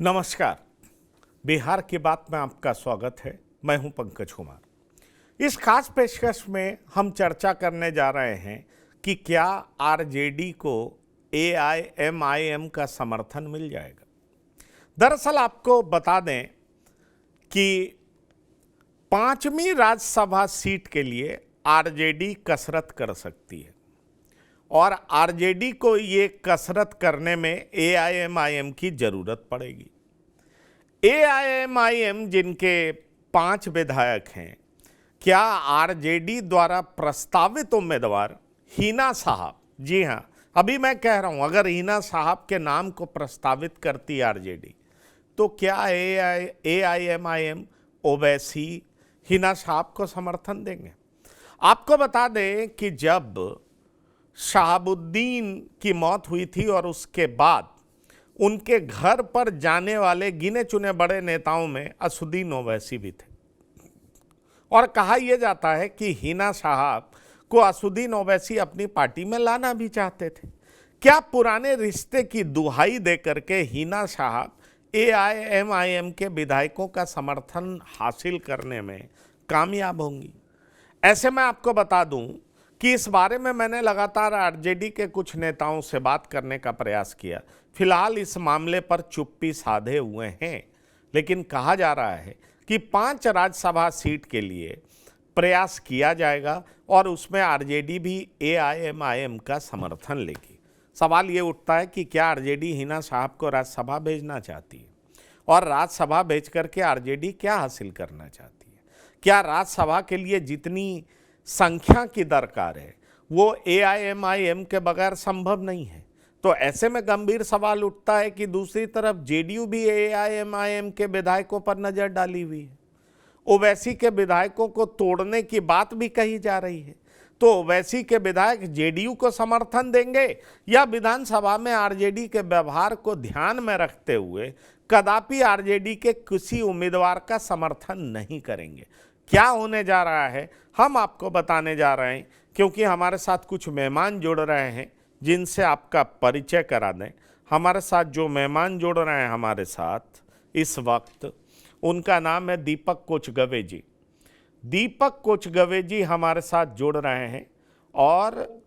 नमस्कार। बिहार की बात में आपका स्वागत है। मैं हूं पंकज कुमार। इस खास पेशकश में हम चर्चा करने जा रहे हैं कि क्या आरजेडी को एआईएमआईएम का समर्थन मिल जाएगा। दरअसल आपको बता दें कि 5वीं राज्यसभा सीट के लिए आरजेडी कसरत कर सकती है और आरजेडी को ये कसरत करने में एआईएमआईएम की जरूरत पड़ेगी। एआईएमआईएम जिनके 5 विधायक हैं, क्या आरजेडी द्वारा प्रस्तावित उम्मीदवार हिना साहब, जी हां, अभी मैं कह रहा हूं, अगर हिना साहब के नाम को प्रस्तावित करती आरजेडी तो क्या एआईएमआईएम ओवैसी हिना साहब को समर्थन देंगे। आपको बता दें कि जब शहाबुद्दीन की मौत हुई थी और उसके बाद उनके घर पर जाने वाले गिने चुने बड़े नेताओं में असुद्दीन ओवैसी भी थे और कहा यह जाता है कि हिना साहब को असुद्दीन ओवैसी अपनी पार्टी में लाना भी चाहते थे। क्या पुराने रिश्ते की दुहाई देकर के हिना साहब एआईएमआईएम के विधायकों का समर्थन हासिल करने में कामयाब होंगी? ऐसे में आपको बता दूं कि इस बारे में मैंने लगातार आरजेडी के कुछ नेताओं से बात करने का प्रयास किया। फिलहाल इस मामले पर चुप्पी साधे हुए हैं, लेकिन कहा जा रहा है कि 5 राज्यसभा सीट के लिए प्रयास किया जाएगा और उसमें आरजेडी भी एआईएमआईएम का समर्थन लेगी। सवाल ये उठता है कि क्या आरजेडी हिना साहब को राज्यसभा भेजना चाहती है और राज्यसभा भेज करके आरजेडी क्या हासिल करना चाहती है? क्या राज्यसभा के लिए जितनी संख्या की दरकार है वो एआईएमआईएम के बगैर संभव नहीं है? तो ऐसे में गंभीर सवाल उठता है कि दूसरी तरफ जेडीयू भी एआईएमआईएम के विधायकों पर नजर डाली हुई है। ओवैसी के विधायकों को तोड़ने की बात भी कही जा रही है। तो ओवैसी के विधायक जेडीयू को समर्थन देंगे या विधानसभा में आरजेडी के व्यवहार को ध्यान में रखते हुए कदापि आरजेडी के किसी उम्मीदवार का समर्थन नहीं करेंगे? क्या होने जा रहा है हम आपको बताने जा रहे हैं, क्योंकि हमारे साथ कुछ मेहमान जुड़ रहे हैं जिनसे आपका परिचय करा दें। हमारे साथ जो मेहमान जुड़ रहे हैं हमारे साथ इस वक्त, उनका नाम है दीपक कोचगवे जी। दीपक कोचगवे जी हमारे साथ जुड़ रहे हैं और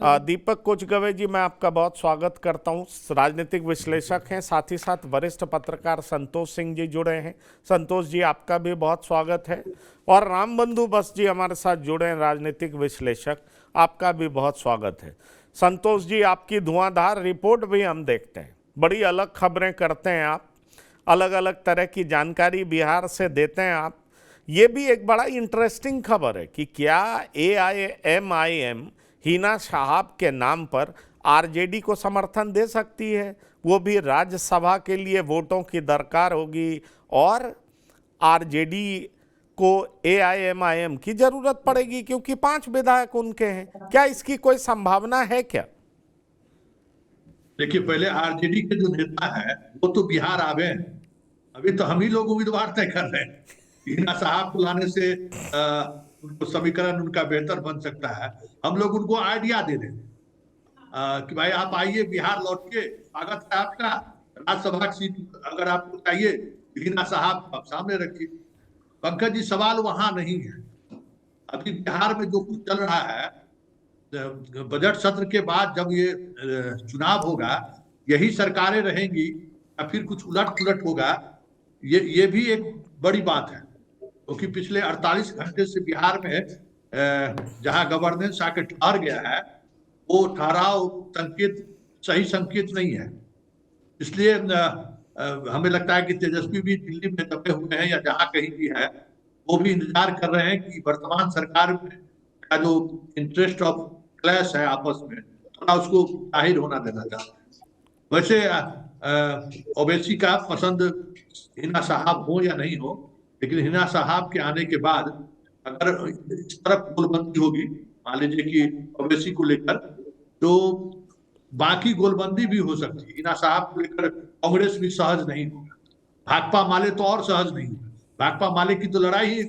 दीपक कोचगवे जी, मैं आपका बहुत स्वागत करता हूं। राजनीतिक विश्लेषक हैं, साथ ही साथ वरिष्ठ पत्रकार संतोष सिंह जी जुड़े हैं। संतोष जी, आपका भी बहुत स्वागत है। और रामबंधु बस जी हमारे साथ जुड़े हैं, राजनीतिक विश्लेषक, आपका भी बहुत स्वागत है। संतोष जी, आपकी धुआंधार रिपोर्ट भी हम देखते हैं, बड़ी अलग खबरें करते हैं आप, अलग अलग तरह की जानकारी बिहार से देते हैं आप। ये भी एक बड़ा इंटरेस्टिंग खबर है कि क्या एआईएमआईएम हिना साहब के नाम पर आरजेडी को समर्थन दे सकती है, वो भी राज्यसभा के लिए वोटों की दरकार होगी और आरजेडी को एआईएमआईएम की जरूरत पड़ेगी क्योंकि 5 विधायक उनके हैं। क्या इसकी कोई संभावना है क्या? देखिए, पहले आरजेडी के जो नेता है वो तो बिहार आवे। अभी तो हम ही लोग उम्मीदवार तय कर रहे हैं। हिना साहब को लाने से उनको समीकरण उनका बेहतर बन सकता है। हम लोग उनको आइडिया दे दें कि भाई आप आइए बिहार लौट के, स्वागत है आपका। राज्यसभा की सीट अगर आपको चाहिए, हिना साहब आप सामने रखिए। पंकज जी, सवाल वहां नहीं है। अभी बिहार में जो कुछ चल रहा है, बजट सत्र के बाद जब ये चुनाव होगा, यही सरकारें रहेंगी या फिर कुछ उलट पुलट होगा, ये भी एक बड़ी बात है। क्योंकि पिछले 48 घंटे से बिहार में जहां गवर्नेंस आके ठहर गया है, वो ठहराव संकेत सही संकेत नहीं है। इसलिए हमें लगता है कि तेजस्वी भी दिल्ली में दबे हुए हैं या जहां कहीं भी है, वो भी इंतजार कर रहे हैं कि वर्तमान सरकार में का जो इंटरेस्ट ऑफ क्लैश है आपस में, थोड़ा उसको जाहिर होना देना चाहते हैं। वैसे ओवैसी का पसंद हिना साहब हो या नहीं हो, लेकिन हिना साहब के आने के बाद अगर इस तरफ गोलबंदी होगी, मान लीजिए कि ओवैसी को लेकर, तो बाकी गोलबंदी भी हो सकती है। हिना साहब को लेकर कांग्रेस भी सहज नहीं होगा, भाकपा माले तो और सहज नहीं होगा। भाकपा माले की तो लड़ाई ही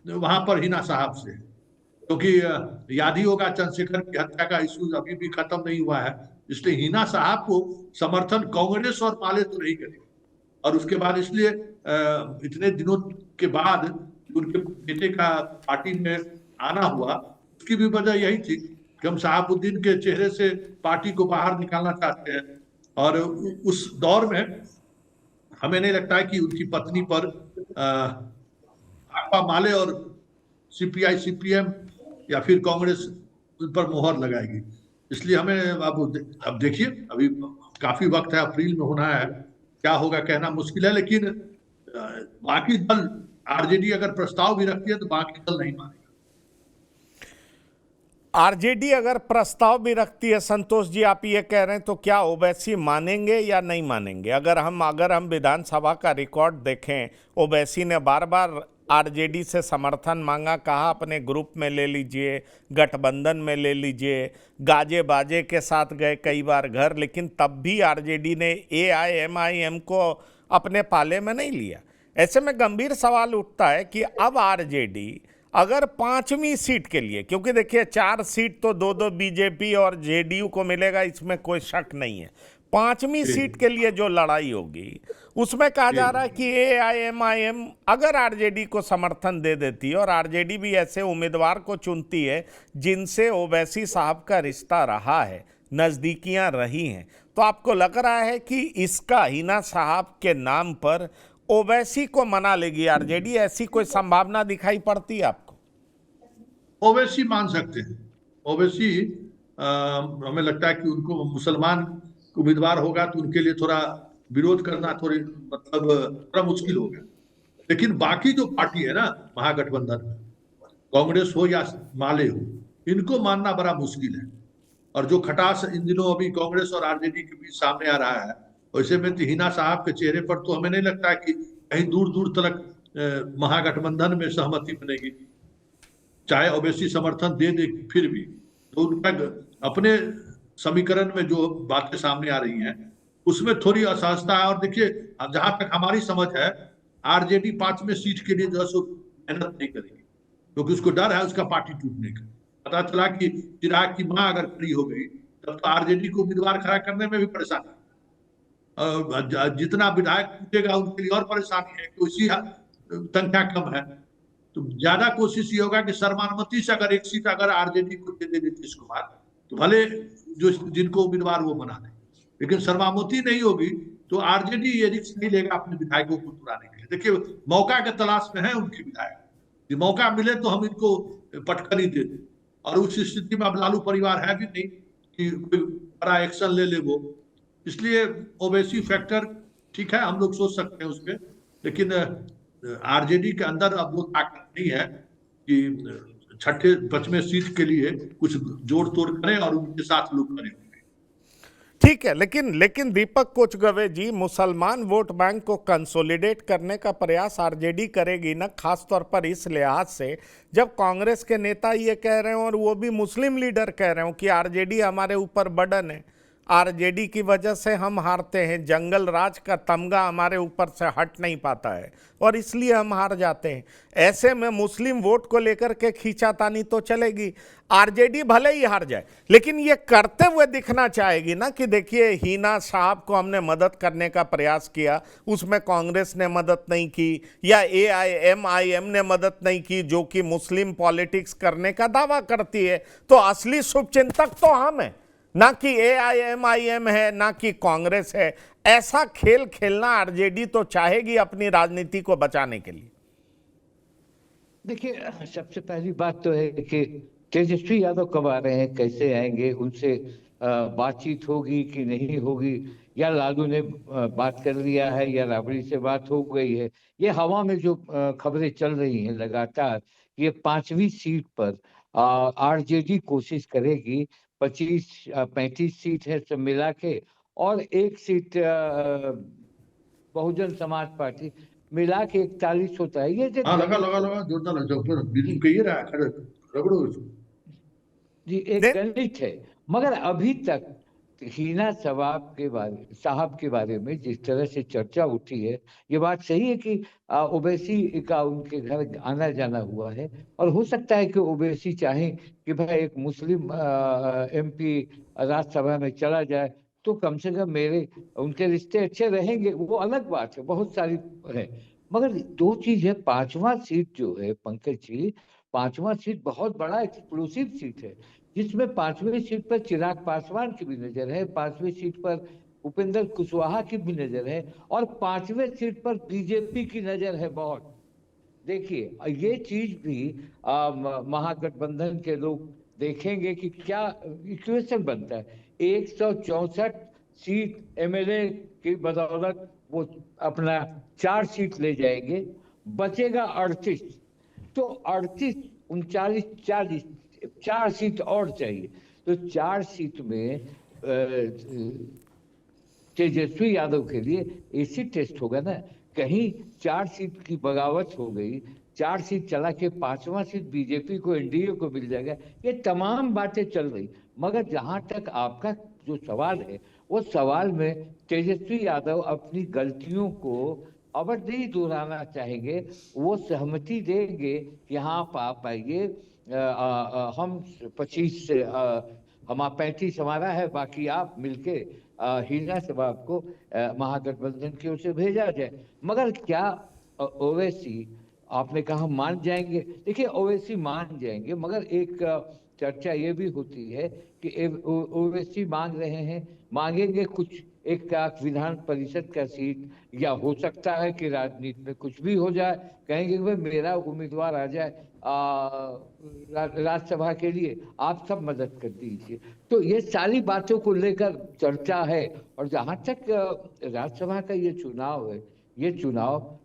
वहां पर हिना साहब से, क्योंकि याद ही होगा चंद्रशेखर की हत्या का इशू अभी भी खत्म नहीं हुआ है। इसलिए हिना साहब को समर्थन कांग्रेस और माले तो नहीं करेगी। और उसके बाद इसलिए इतने दिनों के बाद उनके बेटे का पार्टी में आना हुआ, उसकी भी वजह यही थी कि हम शहाबुद्दीन के चेहरे से पार्टी को बाहर निकालना चाहते हैं। और उस दौर में हमें नहीं लगता है कि उनकी पत्नी पर भाकपा माले और सीपीआई सीपीएम या फिर कांग्रेस उन पर मोहर लगाएगी। इसलिए हमें अब देखिए, अभी काफी वक्त है, अप्रैल में होना है, क्या होगा कहना मुश्किल है। लेकिन बाकी दल, आरजेडी अगर प्रस्ताव भी रखती है तो बाकी दल नहीं मानेगा। आरजेडी अगर प्रस्ताव भी रखती है, संतोष जी आप ये कह रहे हैं, तो क्या ओवैसी मानेंगे या नहीं मानेंगे? अगर हम विधानसभा का रिकॉर्ड देखें, ओवैसी ने बार बार आरजेडी से समर्थन मांगा, कहा अपने ग्रुप में ले लीजिए, गठबंधन में ले लीजिए, गाजे बाजे के साथ गए कई बार घर, लेकिन तब भी आरजेडी ने एआईएमआईएम को अपने पाले में नहीं लिया। ऐसे में गंभीर सवाल उठता है कि अब आरजेडी अगर 5वीं सीट के लिए, क्योंकि देखिए 4 सीट तो दो बीजेपी और जेडीयू को मिलेगा, इसमें कोई शक नहीं है, 5वीं सीट के लिए जो लड़ाई होगी उसमें कहा जा रहा है कि एआईएमआईएम अगर आरजेडी को समर्थन दे देती है और आरजेडी भी ऐसे उम्मीदवार को चुनती है जिनसे ओवैसी साहब का रिश्ता रहा है, नज़दीकियां रही हैं, तो आपको लग रहा है कि इसका हिना साहब के नाम पर ओवैसी को मना लेगी आरजेडी? ऐसी कोई संभावना दिखाई पड़ती है आपको? ओवैसी मान सकते हैं। ओवैसी हमें लगता है कि उनको मुसलमान उम्मीदवार होगा तो उनके लिए थोड़ा विरोध करना थोड़ा मुश्किल होगा। लेकिन बाकी जो पार्टी है ना महागठबंधन में, कांग्रेस हो या माले हो, इनको मानना बड़ा मुश्किल है। और जो खटास इन दिनों अभी कांग्रेस और आरजेडी के बीच सामने आ रहा है, वैसे में हिना साहब के चेहरे पर तो हमें नहीं लगता कि कहीं दूर दूर तक महागठबंधन में सहमति बनेगी। चाहे ओवैसी समर्थन दे दे फिर भी तो उनका अपने समीकरण में जो बातें सामने आ रही हैं उसमें थोड़ी असहजता है। और देखिए, जहां तक हमारी समझ है, आरजेडी 5वें सीट के लिए जो है सो मेहनत नहीं करेगी, क्योंकि उसको डर है उसका पार्टी टूटने का। पता चला कि चिराग की मां अगर खड़ी हो गई तब तो आरजेडी को उम्मीदवार खड़ा करने में भी परेशानी, जितना विधायक टूटेगा उनके लिए और परेशानी है कि उसी संख्या कम है। तो ज्यादा कोशिश ये होगा कि सर्वानुमति से अगर एक सीट अगर आरजेडी को दे दे नीतीश कुमार, तो भले जो जिनको उम्मीदवार वो बना दे, लेकिन सर्वानुमति नहीं होगी तो आरजेडी ये रिस्क नहीं लेगा अपने विधायकों को चुराने के लिए। देखिए, मौका के तलाश में है उनके विधायक, कि मौका मिले तो हम इनको पटखनी दे दें। और उस स्थिति में अब लालू परिवार है भी नहीं कि कोई बड़ा एक्शन ले ले वो। इसलिए ओवैसी फैक्टर ठीक है, हम लोग सोच सकते हैं उस पर, लेकिन आरजेडी के अंदर अब वो ताकत नहीं है कि छठे 5वें सीट के लिए कुछ जोड़ तोड़ करें और उनके साथ लोग करें। ठीक है, लेकिन दीपक कोचगवे जी, मुसलमान वोट बैंक को कंसोलिडेट करने का प्रयास आरजेडी करेगी ना, खास तौर पर इस लिहाज से जब कांग्रेस के नेता ये कह रहे हो और वो भी मुस्लिम लीडर कह रहे हो कि आरजेडी हमारे ऊपर बर्डन है, आरजेडी की वजह से हम हारते हैं, जंगल राज का तमगा हमारे ऊपर से हट नहीं पाता है और इसलिए हम हार जाते हैं। ऐसे में मुस्लिम वोट को लेकर के खींचातानी तो चलेगी, आरजेडी भले ही हार जाए, लेकिन ये करते हुए दिखना चाहेगी ना कि देखिए हिना साहब को हमने मदद करने का प्रयास किया, उसमें कांग्रेस ने मदद नहीं की या एआईएमआईएम ने मदद नहीं की, जो कि मुस्लिम पॉलिटिक्स करने का दावा करती है। तो असली शुभचिंतक तो हम हैं, ना कि एआईएमआईएम है, ना कि कांग्रेस है। ऐसा खेल खेलना आरजेडी तो चाहेगी अपनी राजनीति को बचाने के लिए। देखिए, सबसे पहली बात तो है कि तेजस्वी यादव कब आ रहे हैं, कैसे आएंगे, उनसे बातचीत होगी कि नहीं होगी, या लालू ने बात कर लिया है या राबड़ी से बात हो गई है। ये हवा में जो खबरें चल रही हैं लगातार, ये 5वीं सीट पर आरजेडी कोशिश करेगी। 35 सीट है सब मिला के, और एक सीट बहुजन समाज पार्टी मिला के 41 होता है। ये लगा जोरदार कहिए रहा है, रगड़ो जी, एक गणित है। मगर अभी तक हिना साहब के बारे में जिस तरह से चर्चा उठी है, ये बात सही है कि ओवैसी का उनके घर आना जाना हुआ है, और हो सकता है कि ओवैसी चाहे कि भाई एक मुस्लिम एमपी राज्यसभा में चला जाए, तो कम से कम मेरे उनके रिश्ते अच्छे रहेंगे, वो अलग बात है, बहुत सारी है। मगर दो चीज है, पांचवा सीट जो है पंकज जी, पांचवा सीट बहुत बड़ा एक्सक्लूसिव सीट है, जिसमें पांचवी सीट पर चिराग पासवान की भी नजर है, पांचवी सीट पर उपेंद्र कुशवाहा की भी नजर है, और पांचवें सीट पर बीजेपी की नजर है बहुत। देखिए ये चीज भी महागठबंधन के लोग देखेंगे कि क्या इक्वेशन बनता है। 164 सीट एमएलए की बदौलत वो अपना 4 सीट ले जाएंगे, बचेगा 38। तो 38, 39, 40, 4 सीट और चाहिए। तो 4 सीट में तेजस्वी यादव के लिए ऐसी टेस्ट होगा ना, कहीं 4 सीट की बगावत हो गई, 4 सीट चला के 5वां सीट बीजेपी को, एनडीए को मिल जाएगा, ये तमाम बातें चल रही। मगर जहां तक आपका जो सवाल है, वो सवाल में तेजस्वी यादव अपनी गलतियों को अब नहीं दोहराना चाहेंगे, वो सहमति देंगे कि हाँ आप आइए, हम 25 से हम 35 हमारा है, बाकी आप मिलके हीना साहब को महागठबंधन की ओर से भेजा जाए। मगर क्या ओवैसी, आपने कहा मान जाएंगे, देखिए ओवैसी मान जाएंगे, मगर एक चर्चा ये भी होती है कि ओवैसी मांग रहे हैं, मांगेंगे कुछ, एक विधान परिषद का सीट, या हो सकता है कि राजनीति में कुछ भी हो जाए, कहेंगे कि भाई मेरा उम्मीदवार आ जाए राज्यसभा के लिए, आप सब मदद कर दीजिए। तो ये सारी बातों को लेकर चर्चा है। और जहां तक राज्यसभा का ये चुनाव है, ये चुनाव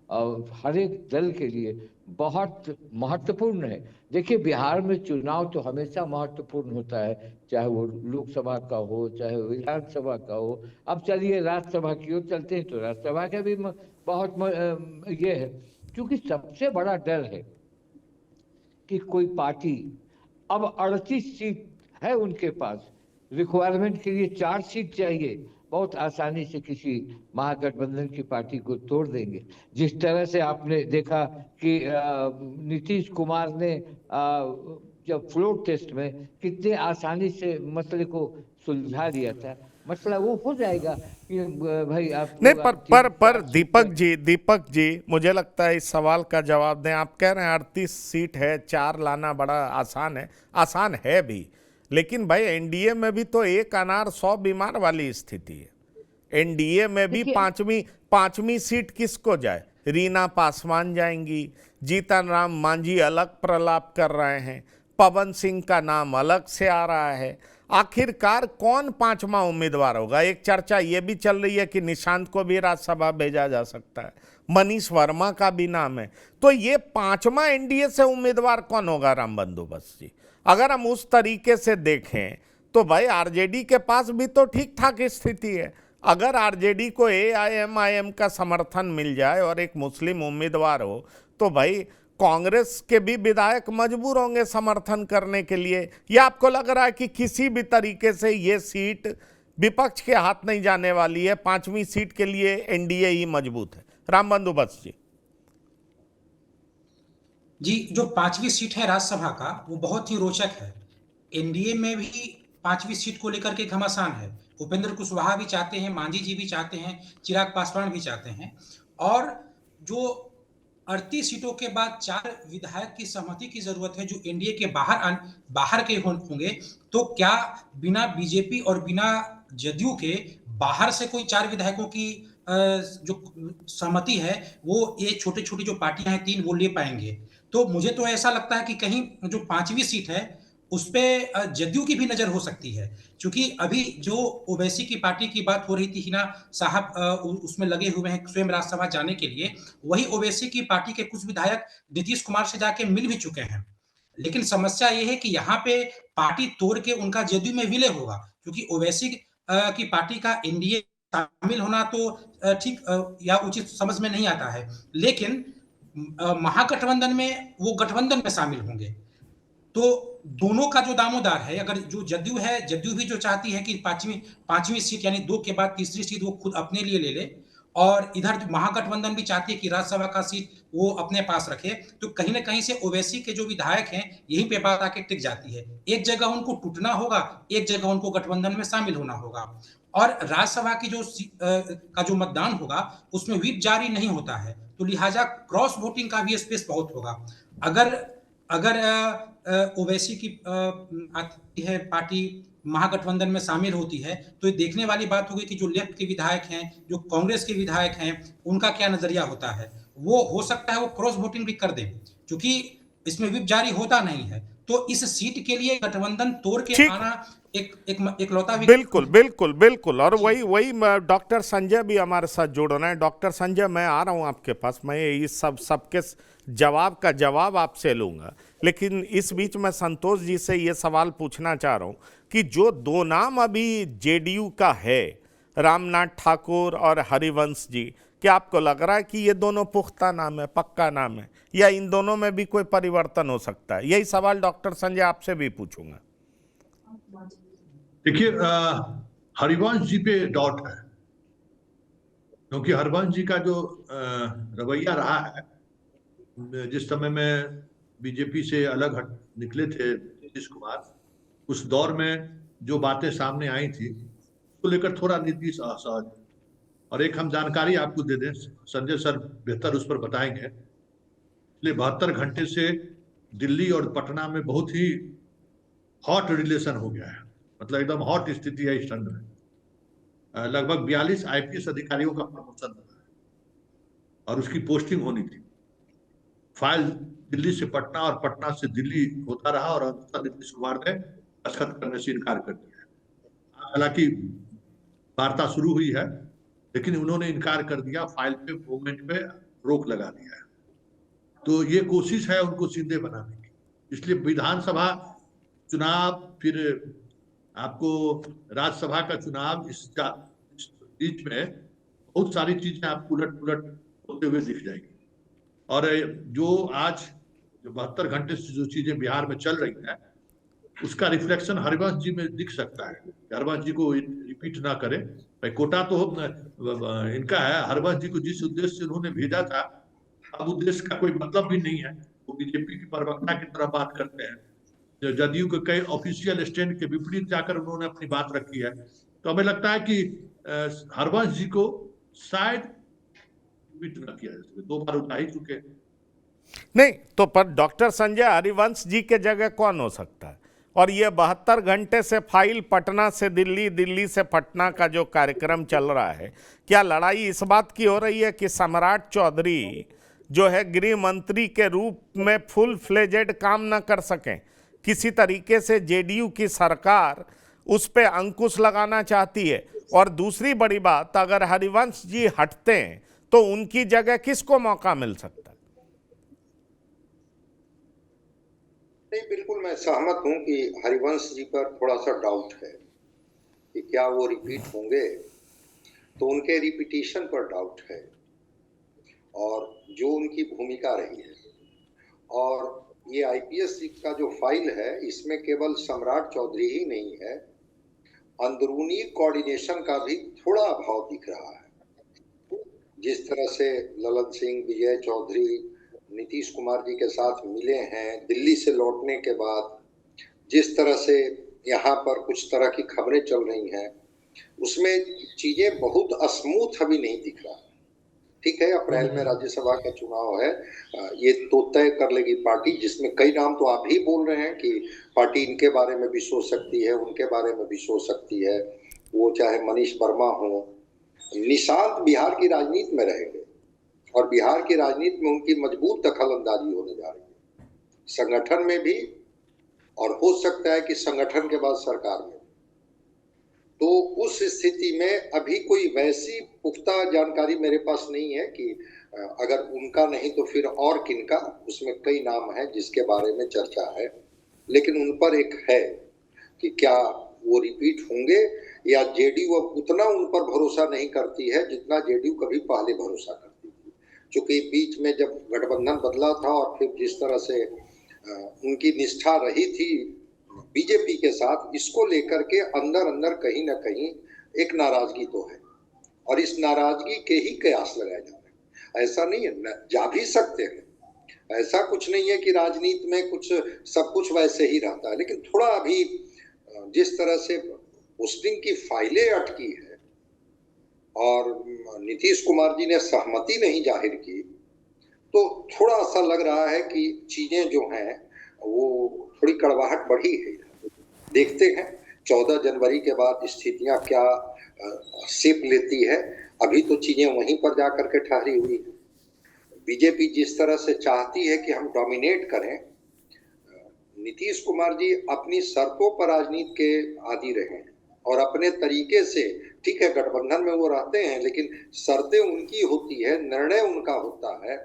हर एक दल के लिए बहुत महत्वपूर्ण है। देखिए बिहार में चुनाव तो हमेशा महत्वपूर्ण होता है, चाहे वो लोकसभा का हो, चाहे वो विधानसभा का हो। अब चलिए राज्यसभा की ओर चलते हैं, तो राज्यसभा का भी बहुत ये है, क्योंकि सबसे बड़ा डर है कि कोई पार्टी, अब 38 सीट है उनके पास, रिक्वायरमेंट के लिए 4 सीट चाहिए, बहुत आसानी से किसी महागठबंधन की पार्टी को तोड़ देंगे। जिस तरह से आपने देखा कि नीतीश कुमार ने जब फ्लोर टेस्ट में कितने आसानी से मसले को सुलझा दिया था, मसला वो हो जाएगा कि भाई आप नहीं, पर दीपक जी मुझे लगता है इस सवाल का जवाब दें। आप कह रहे हैं 38 सीट है, 4 लाना बड़ा आसान है, आसान है भी, लेकिन भाई एनडीए में भी तो एक अनार 100 बीमार वाली स्थिति है। एनडीए में भी पांचवी सीट किसको जाए? रीना पासवान जाएंगी, जीतन राम मांझी अलग प्रलाप कर रहे हैं, पवन सिंह का नाम अलग से आ रहा है। आखिरकार कौन 5वां उम्मीदवार होगा? एक चर्चा ये भी चल रही है कि निशांत को भी राज्यसभा भेजा जा सकता है, मनीष वर्मा का भी नाम है। तो ये 5वां एनडीए से उम्मीदवार कौन होगा राम बंदोबस्त जी? अगर हम उस तरीके से देखें तो भाई आरजेडी के पास भी तो ठीक ठाक स्थिति है। अगर आरजेडी को एआईएमआईएम का समर्थन मिल जाए और एक मुस्लिम उम्मीदवार हो, तो भाई कांग्रेस के भी विधायक मजबूर होंगे समर्थन करने के लिए। या आपको लग रहा है कि किसी भी तरीके से ये सीट विपक्ष के हाथ नहीं जाने वाली है, 5वीं सीट के लिए एनडीए ही मजबूत है? राम बंदोबस्त जी। जी, जो 5वीं सीट है राज्यसभा का, वो बहुत ही रोचक है। एनडीए में भी 5वीं सीट को लेकर के घमासान है। उपेंद्र कुशवाहा भी चाहते हैं, मांझी जी भी चाहते हैं, चिराग पासवान भी चाहते हैं। और जो 38 सीटों के बाद 4 विधायक की सहमति की जरूरत है जो एनडीए के बाहर के होंगे, तो क्या बिना बीजेपी और बिना जदयू के बाहर से कोई 4 विधायकों की जो सहमति है, वो ये छोटे-छोटे जो पार्टियां हैं 3, वो ले पाएंगे? तो मुझे तो ऐसा लगता है कि कहीं जो 5वीं सीट है उस पे जदयू की भी नजर हो सकती है, क्योंकि अभी जो ओवैसी की पार्टी की बात हो रही थी, हिना साहब उसमें लगे हुए हैं स्वयं राज्यसभा जाने के लिए। वही ओवैसी की पार्टी के कुछ विधायक नीतीश कुमार से जाके मिल भी चुके हैं। लेकिन समस्या ये है कि यहाँ पे पार्टी तोड़ के उनका जदयू में विलय होगा, क्योंकि ओवैसी की पार्टी का एनडीए शामिल होना तो ठीक या उचित समझ में नहीं आता है, लेकिन महागठबंधन में वो गठबंधन में शामिल होंगे। तो दोनों का जो दामोदार है, अगर जो जदयू है, जदयू भी जो चाहती है कि पांचवी सीट यानी 2 के बाद तीसरी सीट वो खुद अपने लिए ले ले, और इधर महागठबंधन भी चाहती है कि राज्यसभा का सीट वो अपने पास रखे। तो कहीं ना कहीं से ओवैसी के जो विधायक हैं यहीं पे बात आके टिक जाती है। एक जगह उनको टूटना होगा, एक जगह उनको गठबंधन में शामिल होना होगा। और राज्यसभा की का जो मतदान होगा उसमें व्हिप जारी नहीं होता है, तो लिहाजा क्रॉस वोटिंग का भी स्पेस बहुत होगा। अगर अगर ओवैसी की आती है पार्टी महागठबंधन में शामिल होती है, तो ये देखने वाली बात होगी कि जो लेफ्ट के विधायक हैं, जो कांग्रेस के विधायक हैं, उनका क्या नजरिया होता है। वो हो सकता है वो क्रॉस वोटिंग भी कर दें, क्योंकि इसमें व्हिप जारी होता नहीं है। तो इस सीट के लिए गठबंधन तोड़ के ठीक, आना एक लौता बिल्कुल बिल्कुल बिल्कुल। और वही वही डॉक्टर संजय भी हमारे साथ जुड़ रहे हैं। डॉक्टर संजय, मैं आ रहा हूं आपके पास, मैं इस सबके जवाब का जवाब आपसे लूंगा, लेकिन इस बीच मैं संतोष जी से ये सवाल पूछना चाह रहा हूं कि जो दो नाम अभी जेडीयू का है, रामनाथ ठाकुर और हरिवंश जी, क्या आपको लग रहा है कि ये दोनों पुख्ता नाम है, पक्का नाम है, या इन दोनों में भी कोई परिवर्तन हो सकता है? यही सवाल डॉक्टर संजय आपसे भी पूछूंगा। देखिए, हरिवंश जी पे डाउट है, क्योंकि हरिवंश जी का जो रवैया रहा है, जिस समय में बीजेपी से अलग हट निकले थे नीतीश कुमार, उस दौर में जो बातें सामने आई थी उसको लेकर थोड़ा नीतीश असहज। और एक हम जानकारी आपको दे दें, संजय सर बेहतर उस पर बताएंगे। पिछले 72 घंटे से दिल्ली और पटना में बहुत ही हॉट रिलेशन हो गया है, मतलब एकदम हॉट स्थिति है इस ठंड में। लगभग 42 आईपीएस अधिकारियों का प्रमोशन हुआ है और उसकी पोस्टिंग होनी थी। फाइल दिल्ली से पटना और पटना से दिल्ली होता रहा और अंततः नीतीश कुमार ने दस्तखत करने से इनकार कर दिया। हालांकि वार्ता शुरू हुई है, लेकिन उन्होंने इनकार कर दिया, फाइल पे मूवमेंट पे रोक लगा दिया है। तो ये कोशिश है उनको सीधे बनाने की। इसलिए विधानसभा चुनाव, फिर आपको राज्यसभा का चुनाव, इस बीच में बहुत सारी चीजें आपको उलट पुलट होते हुए दिख जाएगी। और जो आज 72 घंटे से जो चीजें बिहार में चल रही हैं, उसका रिफ्लेक्शन हरिवंश जी में दिख सकता है। हरिवंश जी को रिपीट ना करें। भाई कोटा तो इनका है, हरिवंश जी को जिस उद्देश्य से उन्होंने भेजा था, अब उद्देश्य का कोई मतलब भी नहीं है। वो बीजेपी की प्रवक्ता की तरह बात करते हैं, जदयू के कई ऑफिशियल स्टैंड के विपरीत जाकर उन्होंने अपनी बात रखी है। तो हमें लगता है कि हरिवंश जी को शायद रिपीट न किया जाए, 2 बार उठा ही चुके। नहीं तो पर डॉक्टर संजय, हरिवंश जी के जगह कौन हो सकता है? और ये 72 घंटे से फाइल पटना से दिल्ली, दिल्ली से पटना का जो कार्यक्रम चल रहा है, क्या लड़ाई इस बात की हो रही है कि सम्राट चौधरी जो है गृह मंत्री के रूप में फुल फ्लेजेड काम न कर सकें? किसी तरीके से जेडीयू की सरकार उस पे अंकुश लगाना चाहती है। और दूसरी बड़ी बात, अगर हरिवंश जी हटते हैं तो उनकी जगह किसको मौका मिल सकता है? नहीं, बिल्कुल मैं सहमत हूं कि हरिवंश जी पर थोड़ा सा डाउट है कि क्या वो रिपीट होंगे, तो उनके रिपीटिशन पर डाउट है और जो उनकी भूमिका रही है। और ये आईपीएस का जो फाइल है, इसमें केवल सम्राट चौधरी ही नहीं है, अंदरूनी कोऑर्डिनेशन का भी थोड़ा अभाव दिख रहा है। जिस तरह से ललन सिंह, विजय चौधरी नीतीश कुमार जी के साथ मिले हैं दिल्ली से लौटने के बाद, जिस तरह से यहाँ पर कुछ तरह की खबरें चल रही हैं, उसमें चीजें बहुत स्मूथ अभी नहीं दिख रहा। ठीक है, अप्रैल में राज्यसभा का चुनाव है, ये तो तय कर लेगी पार्टी, जिसमें कई नाम तो आप ही बोल रहे हैं कि पार्टी इनके बारे में भी सोच सकती है, उनके बारे में भी सोच सकती है। वो चाहे मनीष वर्मा हो, निशांत बिहार की राजनीति में रहेंगे और बिहार की राजनीति में उनकी मजबूत दखल अंदाजी होने जा रही है, संगठन में भी, और हो सकता है कि संगठन के बाद सरकार में। तो उस स्थिति में अभी कोई वैसी पुख्ता जानकारी मेरे पास नहीं है कि अगर उनका नहीं तो फिर और किनका, उसमें कई नाम हैं जिसके बारे में चर्चा है, लेकिन उन पर एक है कि क्या वो रिपीट होंगे या जेडीयू अब उतना उन पर भरोसा नहीं करती है जितना जेडीयू कभी पहले भरोसा करती थी। क्योंकि बीच में जब गठबंधन बदला था और फिर जिस तरह से उनकी निष्ठा रही थी बीजेपी के साथ, इसको लेकर के अंदर अंदर कहीं ना कहीं एक नाराजगी तो है और इस नाराजगी के ही कयास लगाए जा रहे हैं। ऐसा नहीं है, जा भी सकते हैं, ऐसा कुछ नहीं है कि राजनीति में कुछ सब कुछ वैसे ही रहता है, लेकिन थोड़ा अभी जिस तरह से उस दिन की फाइलें अटकी है और नीतीश कुमार जी ने सहमति नहीं जाहिर की, तो थोड़ा सा लग रहा है कि चीजें जो हैं वो थोड़ी कड़वाहट बढ़ी है। देखते हैं 14 जनवरी के बाद स्थितियां क्या शेप लेती है। अभी तो चीजें वहीं पर जाकर के ठहरी हुई है। बीजेपी जिस तरह से चाहती है कि हम डोमिनेट करें, नीतीश कुमार जी अपनी शर्तों पर राजनीति के आदी रहे हैं और अपने तरीके से, ठीक है गठबंधन में वो रहते हैं लेकिन शर्तें उनकी होती है, निर्णय उनका होता है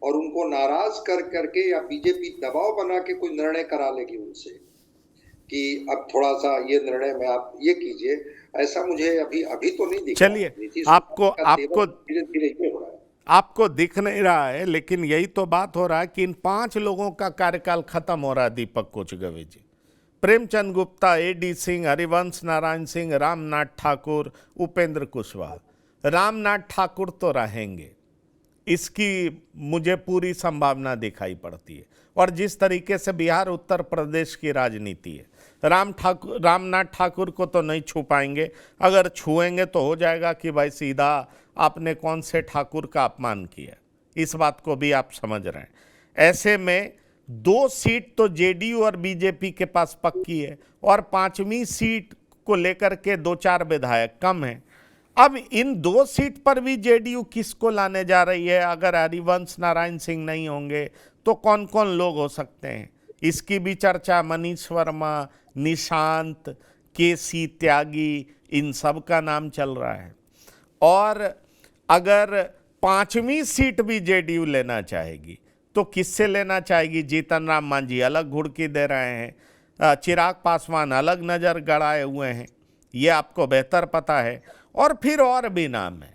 और उनको नाराज कर करके या बीजेपी दबाव बना के कोई निर्णय करा लेगी उनसे कि अब थोड़ा सा ये निर्णय में आप ये कीजिए, ऐसा मुझे अभी तो नहीं दिख रहा। चलिए, नीतीश आपको धीरे-धीरे ये हो रहा है। आपको दिख नहीं रहा है, लेकिन यही तो बात हो रहा है कि इन 5 लोगों का कार्यकाल खत्म हो रहा है। दीपक कोचगवे जी, प्रेमचंद गुप्ता, एडी सिंह, हरिवंश नारायण सिंह, रामनाथ ठाकुर, उपेंद्र कुशवाहा। रामनाथ ठाकुर तो रहेंगे, इसकी मुझे पूरी संभावना दिखाई पड़ती है। और जिस तरीके से बिहार उत्तर प्रदेश की राजनीति है, रामनाथ ठाकुर को तो नहीं छू पाएंगे। अगर छुएंगे तो हो जाएगा कि भाई सीधा आपने कौन से ठाकुर का अपमान किया, इस बात को भी आप समझ रहे हैं। ऐसे में 2 सीट तो जेडीयू और बीजेपी के पास पक्की है और 5वीं सीट को लेकर के 2-4 विधायक कम हैं। अब इन 2 सीट पर भी जेडीयू किसको लाने जा रही है? अगर हरिवंश नारायण सिंह नहीं होंगे तो कौन कौन लोग हो सकते हैं, इसकी भी चर्चा मनीष वर्मा, निशांत, केसी त्यागी, इन सब का नाम चल रहा है। और अगर 5वीं सीट भी जेडीयू लेना चाहेगी तो किससे लेना चाहेगी? जीतन राम मांझी अलग घुड़की दे रहे हैं, चिराग पासवान अलग नज़र गड़ाए हुए हैं, ये आपको बेहतर पता है। और फिर और भी नाम है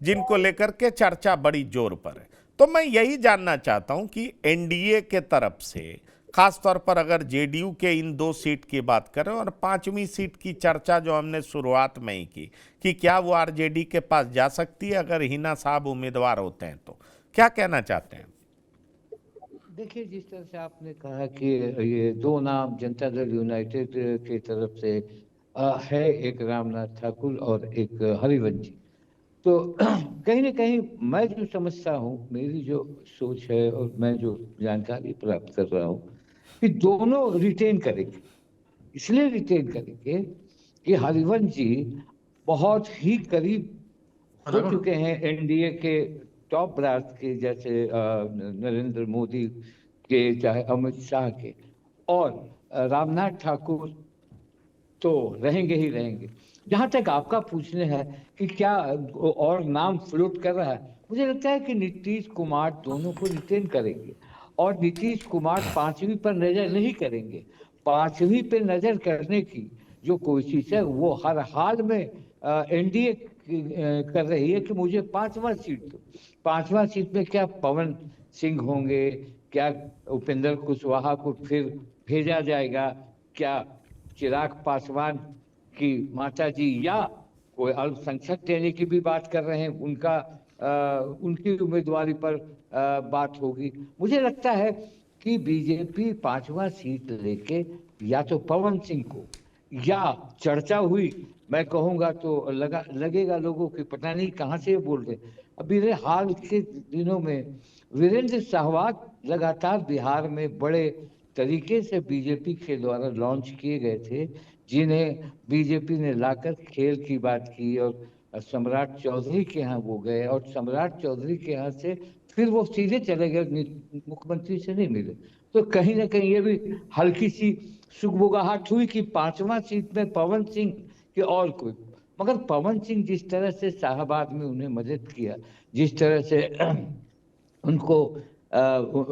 जिनको लेकर के चर्चा बड़ी जोर पर है। तो मैं यही जानना चाहता हूं कि एनडीए के तरफ से, खासतौर पर अगर जेडीयू के इन 2 सीट की बात करें और 5वीं सीट की चर्चा जो हमने शुरुआत में ही की कि क्या वो आरजेडी के पास जा सकती है अगर हिना साहब उम्मीदवार होते हैं, तो क्या कहना चाहते हैं? देखिए, जिस तरह से आपने कहा कि ये 2 नाम जनता दल यूनाइटेड की तरफ से है, एक रामनाथ ठाकुर और एक हरिवंश जी, तो कहीं ना कहीं मैं जो समझता हूँ, मेरी जो सोच है और मैं जो जानकारी प्राप्त कर रहा हूँ कि दोनों रिटेन करेंगे। इसलिए रिटेन करेंगे कि हरिवंश जी बहुत ही करीब हो चुके हैं एनडीए के टॉप ब्रास के, जैसे नरेंद्र मोदी के, चाहे अमित शाह के, और रामनाथ ठाकुर तो रहेंगे ही रहेंगे। जहां तक आपका पूछने है कि क्या और नाम फ्लोट कर रहा है, मुझे लगता है कि नीतीश कुमार दोनों को रिटेन करेंगे और नीतीश कुमार 5वीं पर नजर नहीं करेंगे। 5वीं पे नजर करने की जो कोशिश है वो हर हाल में एनडीए कर रही है कि मुझे 5वां सीट दो। 5वां सीट में क्या पवन सिंह होंगे, क्या उपेंद्र कुशवाहा को फिर भेजा जाएगा, क्या चिराग पासवान की माता जी या कोई अल्पसंख्यक देने की भी बात कर रहे हैं, उनकी उम्मीदवारी पर बात होगी। मुझे लगता है कि बीजेपी 5वां सीट लेके या तो पवन सिंह को, या चर्चा हुई, मैं कहूंगा तो लगेगा लोगों की पता नहीं कहां से बोल रहे। अभी हाल के दिनों में वीरेंद्र सहवाग लगातार बिहार में बड़े तरीके से बीजेपी के द्वारा लॉन्च किए गए थे, जिन्हें बीजेपी ने लाकर खेल की बात की और सम्राट चौधरी के यहाँ वो गए और सम्राट चौधरी के यहाँ से फिर वो सीधे चले गए, मुख्यमंत्री से नहीं मिले। तो कहीं ना कहीं ये भी हल्की सी सुगबुगाहट हुई कि 5वां सीट में पवन सिंह के और कोई, मगर पवन सिंह जिस तरह से शाहबाद में उन्हें मदद किया, जिस तरह से उनको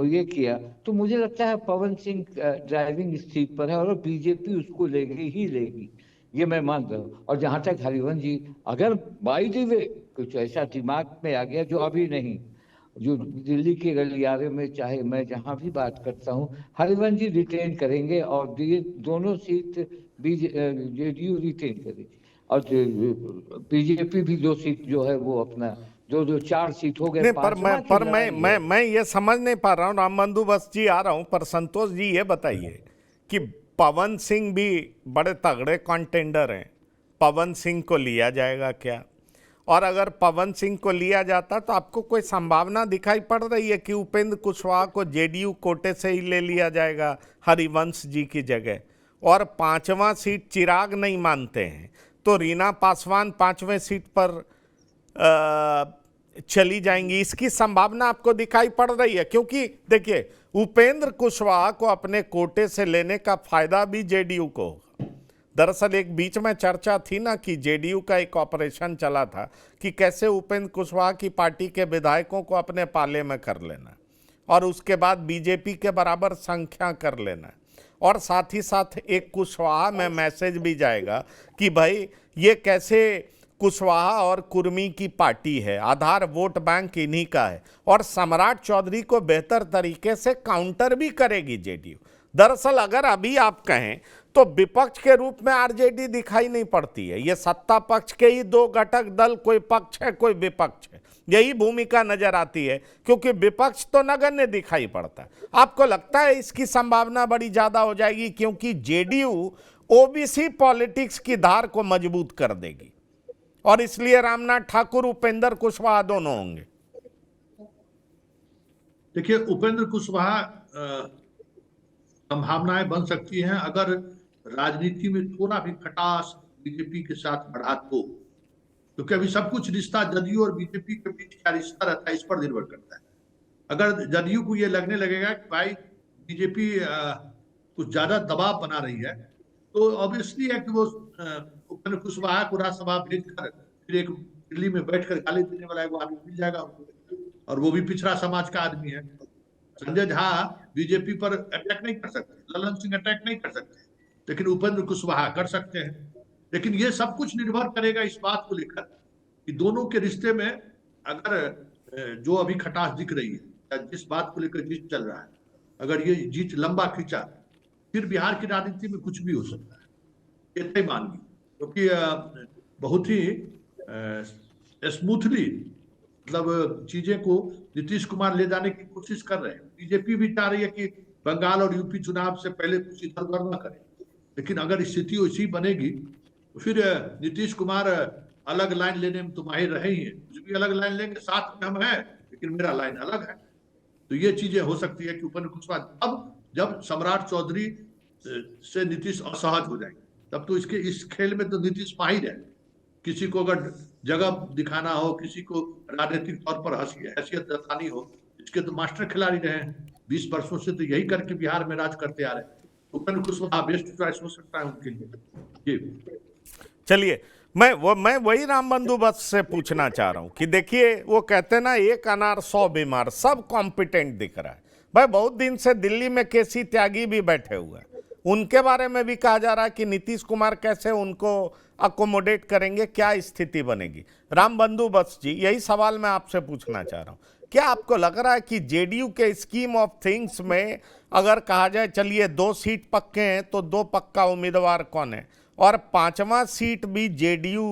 ये किया, तो मुझे लगता है पवन सिंह ड्राइविंग सीट पर है और बीजेपी उसको लेगी ही लेगी, ये मैं मान रहा हूँ। और जहाँ तक हरिवंश जी, अगर बाई द वे कुछ ऐसा दिमाग में आ गया जो अभी नहीं, जो दिल्ली के गलियारे में चाहे मैं जहाँ भी बात करता हूँ, हरिवंश जी रिटेन करेंगे और ये दोनों सीट जेडीयू रिटेन करेगी और बीजेपी भी 2 सीट जो है वो अपना 4 सीट हो गए। मैं ये समझ नहीं पा रहा हूँ, राम बंदोबस्त जी आ रहा हूँ, पर संतोष जी ये बताइए कि पवन सिंह भी बड़े तगड़े कंटेंडर हैं, पवन सिंह को लिया जाएगा क्या? और अगर पवन सिंह को लिया जाता तो आपको कोई संभावना दिखाई पड़ रही है कि उपेंद्र कुशवाहा को जेडीयू कोटे से ही ले लिया जाएगा हरिवंश जी की जगह? और 5वां सीट चिराग नहीं मानते हैं तो रीना पासवान 5वें सीट पर चली जाएंगी, इसकी संभावना आपको दिखाई पड़ रही है? क्योंकि देखिए, उपेंद्र कुशवाहा को अपने कोटे से लेने का फायदा भी जेडीयू को होगा। दरअसल एक बीच में चर्चा थी ना कि जेडीयू का एक ऑपरेशन चला था कि कैसे उपेंद्र कुशवाहा की पार्टी के विधायकों को अपने पाले में कर लेना और उसके बाद बीजेपी के बराबर संख्या कर लेना, और साथ ही साथ एक कुशवाहा में मैसेज भी जाएगा कि भाई ये कैसे कुशवाहा और कुर्मी की पार्टी है, आधार वोट बैंक इन्हीं का है, और सम्राट चौधरी को बेहतर तरीके से काउंटर भी करेगी जेडीयू। दरअसल अगर अभी आप कहें तो विपक्ष के रूप में आरजेडी दिखाई नहीं पड़ती है, ये सत्ता पक्ष के ही दो घटक दल, कोई पक्ष है कोई विपक्ष है, यही भूमिका नजर आती है, क्योंकि विपक्ष तो नगण्य दिखाई पड़ता है। आपको लगता है इसकी संभावना बड़ी ज्यादा हो जाएगी क्योंकि जेडीयू ओबीसी पॉलिटिक्स की धार को मजबूत कर देगी और इसलिए रामनाथ ठाकुर उपेंद्र कुशवाहा दोनों होंगे? देखिए, उपेंद्र कुशवाहा संभावनाएं बन सकती हैं अगर राजनीति में थोड़ा भी खटास बीजेपी के साथ बढ़ा तो, क्योंकि अभी सब कुछ रिश्ता जदयू और बीजेपी के बीच क्या रिश्ता रहता है इस पर निर्भर करता है। अगर जदयू को ये लगने लगेगा कि भाई बीजेपी कुछ ज्यादा दबाव बना रही है तो ऑब्वियसली है कि वो उपेंद्र कुशवाहा को राज्यसभा भेजकर फिर एक दिल्ली में बैठकर गाली देने वाला वो आदमी मिल जाएगा, और वो भी पिछड़ा समाज का आदमी है। संजय झा बीजेपी पर अटैक नहीं कर सकते, ललन सिंह अटैक नहीं कर सकते, लेकिन उपेंद्र कुशवाहा कर सकते हैं। लेकिन ये सब कुछ निर्भर करेगा इस बात को लेकर कि दोनों के रिश्ते में अगर जो अभी खटास दिख रही है, जिस बात को लेकर जीत चल रहा है, अगर ये जीत लंबा खींचा फिर बिहार की राजनीति में कुछ भी हो सकता है, इतना ही मान ली, क्योंकि बहुत ही स्मूथली मतलब चीजें को नीतीश कुमार ले जाने की कोशिश कर रहे हैं। बीजेपी भी चाह रही है कि बंगाल और यूपी चुनाव से पहले कुछ इधर उधर न करें, लेकिन अगर स्थिति वैसी बनेगी तो फिर नीतीश कुमार अलग लाइन लेने में तो माहिर रहे ही है, कुछ भी अलग लाइन लेंगे, साथ में हम हैं लेकिन मेरा लाइन अलग है। तो ये चीजें हो सकती है कि उपेंद्र कुशवाहा अब जब सम्राट चौधरी से नीतीश असहज हो जाएंगे तब तो इस खेल में तो नीतीश माहिर है। किसी को अगर जगह दिखाना हो, किसी को राजनीतिक तौर पर हैसियत जतानी हो, इसके तो मास्टर खिलाड़ी रहे हैं 20 वर्षों से, तो यही करके बिहार में राज करते आ रहे हैं। उपेंद्र कुशवाहा बेस्ट चॉइस हो सकता है उनके लिए। जी चलिए, मैं वही राम बंधु बस से पूछना चाह रहा हूं कि देखिए, वो कहते हैं ना, एक अनार 100 बीमार, सब कॉम्पिटेंट दिख रहा है भाई। बहुत दिन से दिल्ली में केसी त्यागी भी बैठे हुए हैं, उनके बारे में भी कहा जा रहा है कि नीतीश कुमार कैसे उनको अकोमोडेट करेंगे, क्या स्थिति बनेगी? राम बंधु बस जी, यही सवाल मैं आपसे पूछना चाह रहा हूं, क्या आपको लग रहा है कि जेडीयू के स्कीम ऑफ थिंग्स में अगर कहा जाए चलिए 2 सीट पक्के हैं तो 2 पक्का उम्मीदवार कौन है, और 5वां सीट भी जेडीयू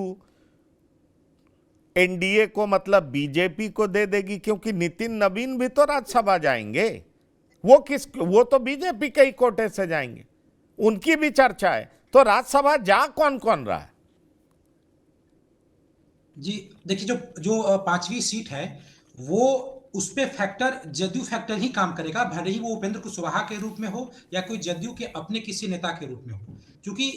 एनडीए को मतलब बीजेपी को दे देगी? क्योंकि नितिन नवीन भी तो राज्यसभा जाएंगे, वो तो बीजेपी के ही कोटे से जाएंगे, उनकी भी चर्चा है। तो राज्यसभा जा कौन कौन रहा है? जी देखिए, जो 5वीं सीट है वो उस पे फैक्टर जदयू फैक्टर ही काम करेगा, भले ही वो उपेंद्र कुशवाहा के रूप में हो या कोई जदयू के अपने किसी नेता के रूप में हो, क्योंकि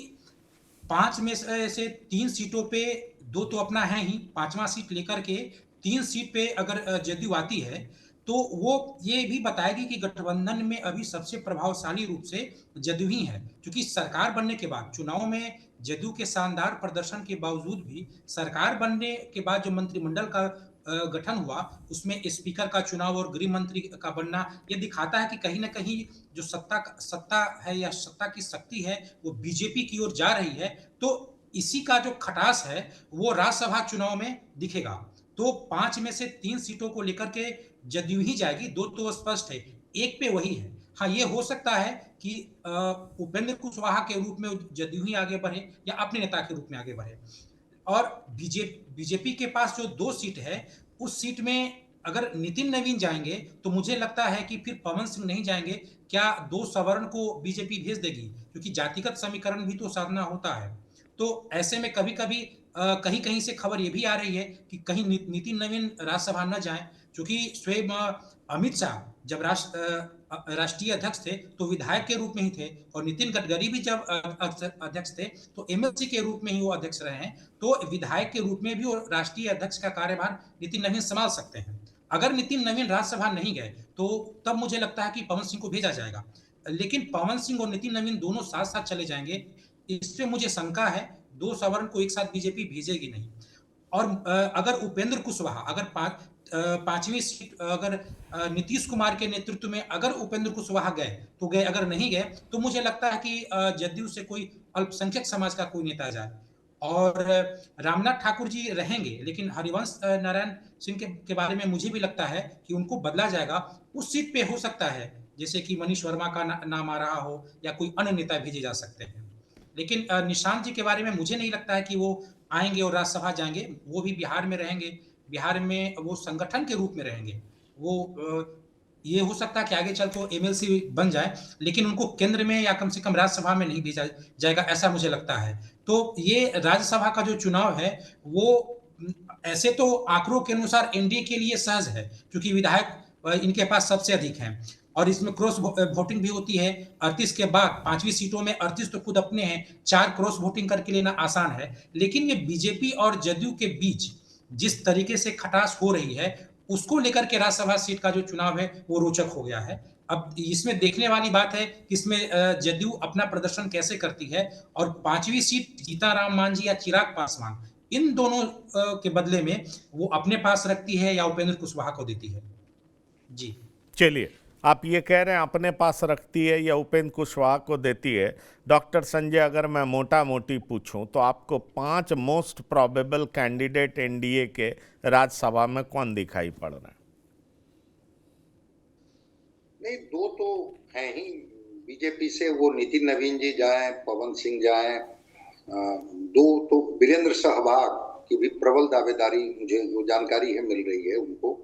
5 में से 3 सीटों पे 2 तो अपना है ही, 5वां सीट लेकर के 3 सीट पे अगर जदयू आती है तो वो ये भी बताएगी कि गठबंधन में अभी सबसे प्रभावशाली रूप से जदयू ही है, क्योंकि सरकार बनने के बाद चुनाव में जदयू के शानदार प्रदर्शन के बावजूद भी सरकार बनने के बाद जो मंत्रिमंडल का गठन हुआ उसमें स्पीकर का चुनाव और गृह मंत्री का बनना ये दिखाता है कि कहीं ना कहीं जो सत्ता है या सत्ता की शक्ति है वो बीजेपी की ओर जा रही है। तो इसी का जो खटास है वो राज्यसभा चुनाव में दिखेगा। तो 5 में से 3 सीटों को लेकर के जदयू ही जाएगी, 2 तो स्पष्ट है, एक पे वही है। हाँ, ये हो सकता है कि उपेंद्र कुशवाहा के रूप में जदयू ही आगे बढ़े या अपने नेता के रूप में आगे बढ़े। और बीजेपी के पास जो 2 सीट है उस सीट में अगर नितिन नवीन जाएंगे तो मुझे लगता है कि फिर पवन सिंह नहीं जाएंगे। क्या 2 सवर्ण को बीजेपी भेज देगी, क्योंकि जातिगत समीकरण भी तो साधना होता है। तो ऐसे में कभी-कभी कहीं-कहीं से खबर ये भी आ रही है कि कहीं नितिन नवीन राज्यसभा न जाएँ, क्योंकि स्वयं अमित शाह जब राष्ट्रीय अध्यक्ष थे, तो विधायक के रूप में ही थे, और नितिन गडकरी भी जब अध्यक्ष थे, तो एमएलसी के रूप में ही वो अध्यक्ष रहे हैं। तो विधायक के रूप में भी वो राष्ट्रीय अध्यक्ष का कार्यभार नितिन नवीन संभाल सकते हैं। अगर नितिन नवीन राज्यसभा नहीं गए, तो तब मुझे लगता है कि पवन सिंह को भेजा जाएगा। लेकिन पवन सिंह और नितिन नवीन दोनों साथ-साथ चले जाएँगे, इसमें मुझे शंका है। 2 सवर्ण को एक साथ बीजेपी भेजेगी नहीं। और अगर उपेंद्र कुशवाहा अगर 5वीं सीट अगर नीतीश कुमार के नेतृत्व में अगर उपेंद्र कुशवाहा गए, तो गए, अगर नहीं गए, तो मुझे लगता है कि जदयू से कोई अल्पसंख्यक समाज का कोई नेता जाए। और रामनाथ ठाकुर जी रहेंगे, लेकिन हरिवंश नारायण सिंह के बारे में मुझे भी लगता है कि उनको बदला जाएगा। उस सीट पे हो सकता है, जैसे कि मनीष वर्मा का नाम आ रहा हो, या कोई अन्य नेता भेजे जा सकते हैं। लेकिन निशांत जी के बारे में मुझे नहीं लगता है कि वो आएँगे और राज्यसभा जाएँगे। वो भी बिहार में रहेंगे। बिहार में वो संगठन के रूप में रहेंगे। वो ये हो सकता है कि आगे चल के एमएलसी बन जाए, लेकिन उनको केंद्र में या कम से कम राज्यसभा में नहीं भेजा जाएगा, ऐसा मुझे लगता है। तो ये राज्यसभा का जो चुनाव है, वो ऐसे तो आंकड़ों के अनुसार एनडीए के लिए सहज है, क्योंकि विधायक इनके पास सबसे अधिक हैं, और इसमें क्रॉस वोटिंग भी होती है। 38 के बाद 5वीं सीटों में 38 तो खुद अपने हैं, 4 क्रॉस वोटिंग करके लेना आसान है। लेकिन ये बीजेपी और जदयू के बीच जिस तरीके से खटास हो रही है, उसको लेकर के राज्यसभा सीट का जो चुनाव है, वो रोचक हो गया है। अब इसमें देखने वाली बात है कि इसमें जदयू अपना प्रदर्शन कैसे करती है, और 5वीं सीट जीतन राम मांझी या चिराग पासवान, इन दोनों के बदले में वो अपने पास रखती है या उपेंद्र कुशवाहा को देती है। जी चलिए, आप ये कह रहे हैं अपने पास रखती है या उपेंद्र कुशवाहा को देती है। डॉक्टर संजय, अगर मैं मोटा मोटी पूछूं तो आपको 5 मोस्ट प्रोबेबल कैंडिडेट एनडीए के राज्यसभा में कौन दिखाई पड़ रहे हैं? नहीं, 2 तो हैं ही। बीजेपी से वो नितिन नवीन जी जाएं, पवन सिंह जाएं। 2 तो वीरेंद्र सहवाग की भी प्रबल दावेदारी मुझे जो जानकारी है मिल रही है उनको।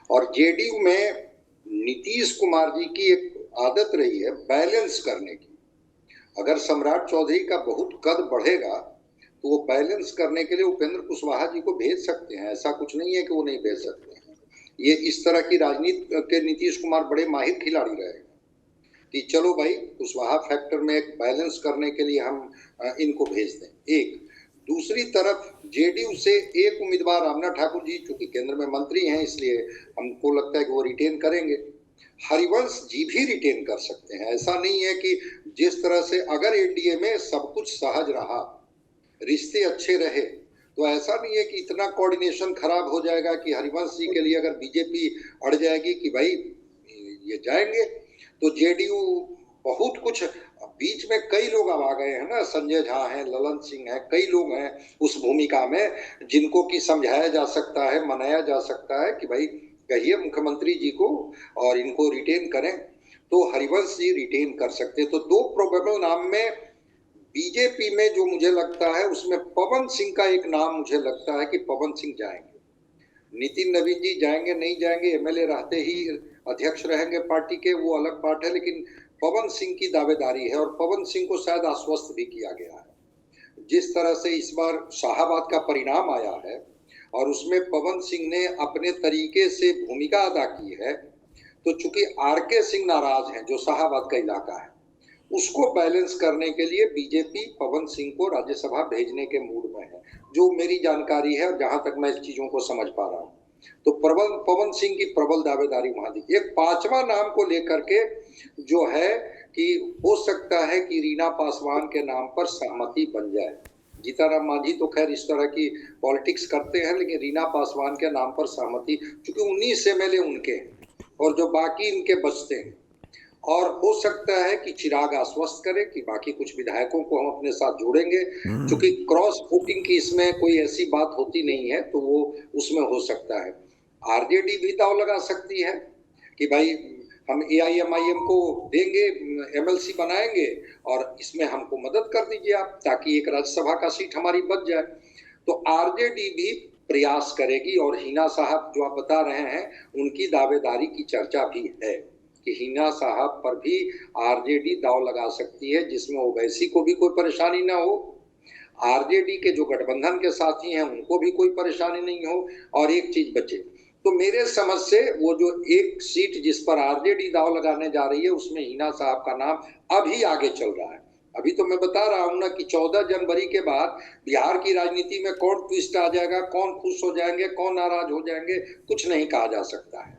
और जेडीयू में नीतीश कुमार जी की एक आदत रही है बैलेंस करने की। अगर सम्राट चौधरी का बहुत कद बढ़ेगा, तो वो बैलेंस करने के लिए उपेंद्र कुशवाहा जी को भेज सकते हैं। ऐसा कुछ नहीं है कि वो नहीं भेज सकते हैं। ये इस तरह की राजनीति के नीतीश कुमार बड़े माहिर खिलाड़ी रहे हैं कि चलो भाई, कुशवाहा फैक्टर में एक बैलेंस करने के लिए हम इनको भेज दें। एक दूसरी तरफ जेडीयू से एक उम्मीदवार रामनाथ ठाकुर जी, चूंकि केंद्र में मंत्री हैं, इसलिए हमको लगता है कि वो रिटेन करेंगे। हरिवंश जी भी रिटेन कर सकते हैं। ऐसा नहीं है कि जिस तरह से अगर एनडीए में सब कुछ सहज रहा, रिश्ते अच्छे रहे, तो ऐसा नहीं है कि इतना कोऑर्डिनेशन खराब हो जाएगा कि हरिवंश जी के लिए अगर बीजेपी अड़ जाएगी कि भाई ये जाएंगे, तो जेडीयू बहुत कुछ। बीच में कई लोग अब आ गए हैं ना, संजय झा हैं, ललन सिंह हैं, कई लोग हैं उस भूमिका में, जिनको कि समझाया जा सकता है, मनाया जा सकता है कि भाई कहिए मुख्यमंत्री जी को और इनको रिटेन करें। तो हरिवंश जी रिटेन कर सकते हैं। तो 2 प्रोबेबल नाम में बीजेपी में जो मुझे लगता है, उसमें पवन सिंह का एक नाम मुझे लगता है कि पवन सिंह जाएंगे। नितिन नवीन जी जाएंगे नहीं जाएंगे, एमएलए रहते ही अध्यक्ष रहेंगे पार्टी के, वो अलग बात है। लेकिन पवन सिंह की दावेदारी है, और पवन सिंह को शायद आश्वस्त भी किया गया है। जिस तरह से इस बार शाहाबाद का परिणाम आया है, और उसमें पवन सिंह ने अपने तरीके से भूमिका अदा की है, तो चूंकि आरके सिंह नाराज हैं, जो शाहाबाद का इलाका है, उसको बैलेंस करने के लिए बीजेपी पवन सिंह को राज्यसभा भेजने के मूड में है, जो मेरी जानकारी है और जहां तक मैं इस चीजों को समझ पा रहा हूं। तो पवन सिंह की प्रबल दावेदारी वहां दी। एक 5वां नाम को लेकर के जो है कि हो सकता है कि रीना पासवान के नाम पर सहमति बन जाए। जीतन मांझी तो खैर इस तरह की पॉलिटिक्स करते हैं, लेकिन रीना पासवान के नाम पर सहमति, क्योंकि 19 एमएलए उनके हैं और जो बाकी इनके बचते हैं। और हो सकता है कि चिराग आश्वस्त करे कि बाकी कुछ विधायकों को हम अपने साथ जोड़ेंगे, क्योंकि क्रॉस वोटिंग की इसमें कोई ऐसी बात होती नहीं है, तो वो उसमें हो सकता है। आरजेडी भी दाव लगा सकती है कि भाई हम एआईएमआईएम को देंगे, एमएलसी बनाएंगे, और इसमें हमको मदद कर दीजिए आप, ताकि एक राज्यसभा का सीट हमारी बच जाए। तो आरजेडी भी प्रयास करेगी। और हिना साहब जो आप बता रहे हैं, उनकी दावेदारी की चर्चा भी है कि हिना साहब पर भी आरजेडी दाव लगा सकती है, जिसमें ओवैसी को भी कोई परेशानी ना हो आरजेडी के जो गठबंधन के साथी हैं उनको भी कोई परेशानी नहीं हो और एक चीज बचे। तो मेरे समझ से वो जो एक सीट जिस पर आरजेडी दांव लगाने जा रही है उसमें हिना साहब का नाम अभी आगे चल रहा है। अभी तो मैं बता रहा हूं ना कि 14 जनवरी के बाद बिहार की राजनीति में कौन ट्विस्ट आ जाएगा, कौन खुश हो जाएंगे, कौन नाराज हो जाएंगे, कुछ नहीं कहा जा सकता है।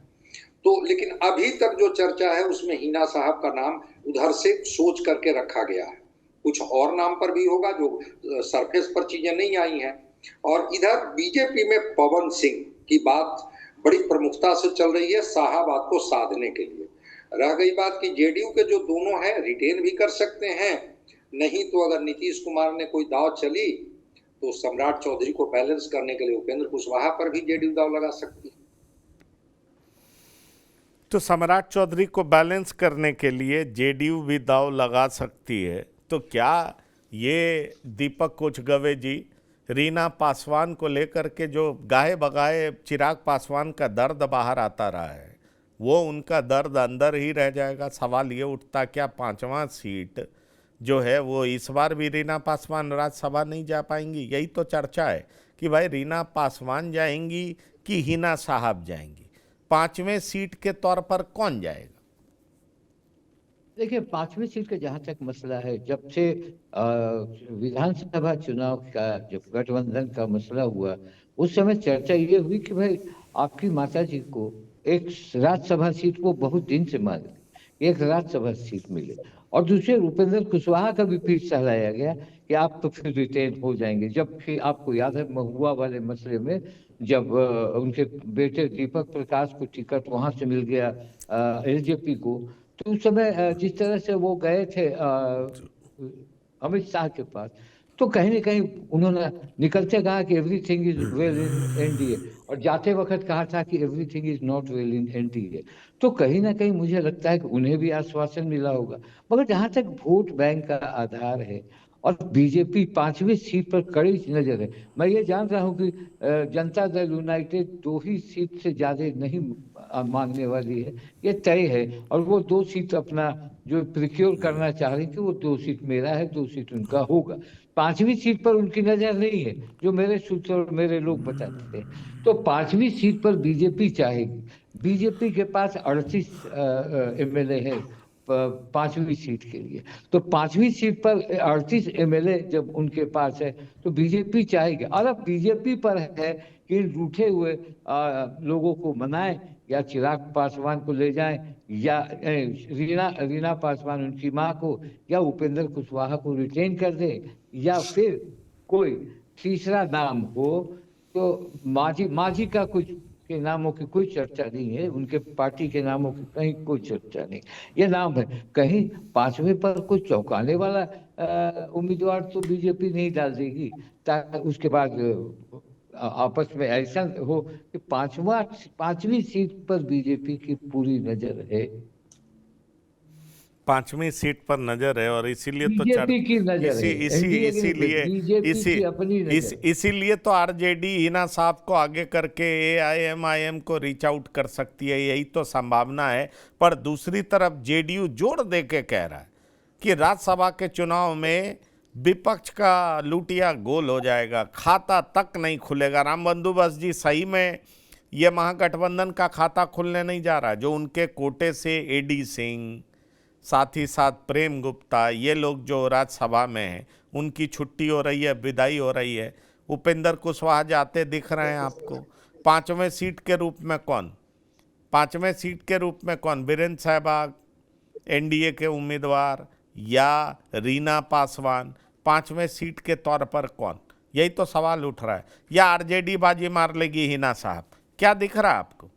तो लेकिन अभी तक जो चर्चा है उसमें हिना साहब का नाम उधर से सोच करके रखा गया है। कुछ और नाम पर भी होगा जो सरफेस पर चीजें नहीं आई हैं। और इधर बीजेपी में पवन सिंह की बात बड़ी प्रमुखता से चल रही है शाहाबाद को साधने के लिए। रह गई बात कि जेडीयू के जो दोनों हैं रिटेन भी कर सकते हैं, नहीं तो अगर नीतीश कुमार ने कोई दाव चली तो सम्राट चौधरी को बैलेंस करने के लिए उपेंद्र कुशवाहा पर भी जेडीयू दाव लगा सकती है। तो सम्राट चौधरी को बैलेंस करने के लिए जेडीयू भी दाव लगा सकती है। तो क्या ये दीपक कोचगवे जी रीना पासवान को लेकर के जो गाहे बगाए चिराग पासवान का दर्द बाहर आता रहा है वो उनका दर्द अंदर ही रह जाएगा? सवाल ये उठता क्या 5वां सीट जो है वो इस बार भी रीना पासवान राज्यसभा नहीं जा पाएंगी? यही तो चर्चा है कि भाई रीना पासवान जाएंगी कि हिना साहब जाएंगी, 5वें सीट के तौर पर कौन जाएगा? देखिए 5वीं सीट का जहाँ तक मसला है, जब से विधानसभा चुनाव का जब गठबंधन का मसला हुआ उस समय चर्चा ये हुई कि भाई आपकी माता जी को एक राज्यसभा सीट को बहुत दिन से मांग रही, एक राज्यसभा सीट मिले, और दूसरे उपेंद्र कुशवाहा का भी पीठ सहलाया गया कि आप तो फिर रिटेन हो जाएंगे। जबकि आपको याद है महुआ वाले मसले में जब उनके बेटे दीपक प्रकाश को टिकट वहां से मिल गया एलजेपी को, तो उस समय जिस तरह से वो गए थे अमित शाह के पास, तो कहीं ना कहीं उन्होंने निकलते कहा कि everything is well in NDA, और जाते वक्त कहा था कि everything is not well in NDA. तो कहीं ना कहीं मुझे लगता है कि उन्हें भी आश्वासन मिला होगा। मगर जहां तक वोट बैंक का आधार है और बीजेपी 5वीं सीट पर कड़ी नजर है, मैं ये जान रहा हूं कि जनता दल यूनाइटेड 2 ही सीट से ज्यादा नहीं मांगने वाली है, ये तय है। और वो 2 सीट अपना जो प्रिक्योर करना चाह रही थी, वो 2 सीट मेरा है, 2 सीट उनका होगा। 5वीं सीट पर उनकी नजर नहीं है, जो मेरे सूत्र और मेरे लोग बताते हैं। तो 5वीं सीट पर बीजेपी चाहेगी। बीजेपी के पास 38 एमएलए है 5वीं सीट के लिए। तो 5वीं सीट पर 38 एमएलए जब उनके पास है तो बीजेपी चाहेगी। और अब बीजेपी पर है कि इन रूठे हुए लोगों को मनाएं, या चिराग पासवान को ले जाएं, या रीना पासवान उनकी मां को, या उपेंद्र कुशवाहा को रिटेन कर दे, या फिर कोई तीसरा नाम हो। तो मांझी का कुछ के नामों की कोई चर्चा नहीं है, उनके पार्टी के नामों की कहीं कोई चर्चा नहीं। ये नाम है, कहीं 5वें पर कोई चौंकाने वाला उम्मीदवार तो बीजेपी नहीं डाल देगी, ताकि उसके बाद आपस में ऐसा हो कि 5वीं सीट पर बीजेपी की पूरी नजर है। 5वीं सीट पर नजर है और इसीलिए तो इसीलिए तो आरजेडी हिना साहब को आगे करके एआईएमआईएम को रीच आउट कर सकती है, यही तो संभावना है। पर दूसरी तरफ जेडीयू जोर दे के कह रहा है कि राज्यसभा के चुनाव में विपक्ष का लूटिया गोल हो जाएगा, खाता तक नहीं खुलेगा। राम बंदोबस्त जी, सही में ये महागठबंधन का खाता खुलने नहीं जा रहा? जो उनके कोटे से एडी सिंह, साथ ही साथ प्रेम गुप्ता, ये लोग जो राज्यसभा में हैं उनकी छुट्टी हो रही है, विदाई हो रही है। उपेंद्र कुशवाहा जाते दिख रहे हैं आपको। 5वें सीट के रूप में कौन? 5वें सीट के रूप में कौन? बीरेंद्र सहवाग एनडीए के उम्मीदवार, या रीना पासवान? 5वें सीट के तौर पर कौन? यही तो सवाल उठ रहा है। या आरजेडी बाजी मार लेगी हिना साहब? क्या दिख रहा है आपको?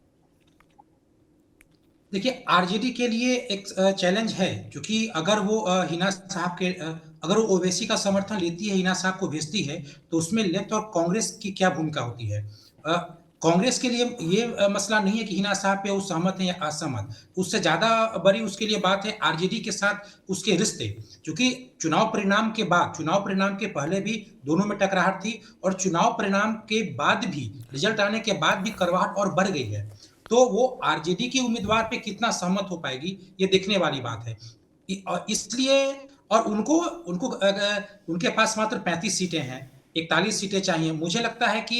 देखिए, आरजेडी के लिए एक चैलेंज है, क्योंकि अगर वो हिना साहब के अगर वो ओवैसी का समर्थन लेती है, हिना साहब को भेजती है, तो उसमें लेफ्ट और कांग्रेस की क्या भूमिका होती है? कांग्रेस के लिए ये मसला नहीं है कि हिना साहब पे वो सहमत है या असहमत, उससे ज्यादा बड़ी उसके लिए बात है आरजेडी के साथ उसके रिश्ते। क्योंकि चुनाव परिणाम के पहले भी दोनों में टकराहट थी, और चुनाव परिणाम के बाद भी, रिजल्ट आने के बाद भी करवाहट और बढ़ गई है। तो वो आरजेडी के उम्मीदवार पे कितना सहमत हो पाएगी, ये देखने वाली बात है। इसलिए और उनको उनको उनके पास मात्र 35 सीटें हैं, 41 सीटें चाहिए। मुझे लगता है कि